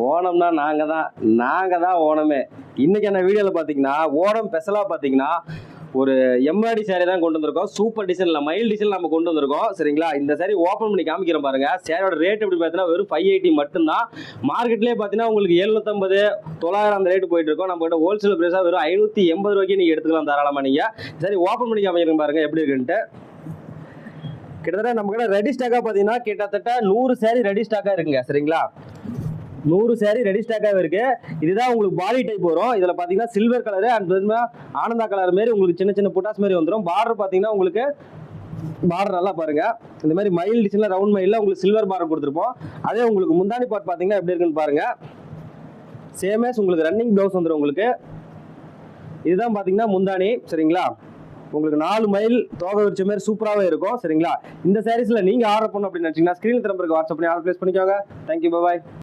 ஓணம்னா நாங்க தான் ஓணமே. இன்னைக்கு என்ன வீடியோல பாத்தீங்கன்னா ஓணம் ஸ்பெஷலா பாத்தீங்கன்னா ஒரு எம்ஆடி சாரி தான் கொண்டு வந்திருக்கோம். சூப்பர் டிசைன்ல மயில் டிசைன் நம்ம கொண்டு வந்திருக்கோம். சரிங்களா? இந்த சாரி ஓப்பன் பண்ணி காமிக்கிறேன் பாருங்க. சாரியோட ரேட் எப்படி பார்த்தீங்கன்னா வெறும் 580 மட்டும்தான். மார்க்கெட்லேயே பார்த்தீங்கன்னா உங்களுக்கு 750 900 அந்த ரேட் போயிட்டு இருக்கோம். நம்ம கிட்ட ஹோல்சேல் பிரைஸா வெறும் 580 ரூபாய்க்கு நீங்க எடுத்துக்கலாம் தாராளமா நீங்க. சரி ஓப்பன் பண்ணி காமிக்கிறேன் பாருங்க எப்படி இருக்குன்ட்டு. கிட்டத்தட்ட நம்ம கிட்ட ரெடி ஸ்டாக்கா பார்த்தீங்கன்னா கிட்டத்தட்ட 100 சாரி ரெடி ஸ்டாக்கா இருக்குங்க. சரிங்களா? 100 சாரி ரெடி ஸ்டாக்காக இருக்கு. இதுதான் உங்களுக்கு பாடி டைப் வரும். இதுல பாத்தீங்கன்னா silver colour and Ananda colour மாதிரி உங்களுக்கு சின்ன சின்ன புட்டாஸ் மாதிரி வந்துடும். பார்டர் பாத்தீங்கன்னா உங்களுக்கு பார்டர் நல்லா பாருங்க. இந்த மாதிரி மயில் டிசைன்ல ரவுண்ட் மயில்ல உங்களுக்கு சில்வர் பார்டர் கொடுத்துருப்போம். அதே உங்களுக்கு முந்தானி பார்ட் பாத்தீங்கன்னா எப்படி இருக்குன்னு பாருங்க. சேமேஸ் உங்களுக்கு ரன்னிங் ப்ளவுஸ் வந்துடும் உங்களுக்கு. இதுதான் பாத்தீங்கன்னா முந்தானி. சரிங்களா? உங்களுக்கு 4 மைல் தோகை வச்ச மாதிரி சூப்பராகவே இருக்கும். சரிங்களா? இந்த சாரீஸ்ல நீங்க ஆர்டர் பண்ணணும் அப்படின்னு நினைச்சீங்கன்னா ஸ்கிரீன் நம்பருக்கு வாட்ஸ்அப் பண்ணி ஆர்டர் பிளேஸ் பண்ணிக்கோங்க. தேங்க்யூ, பாய்.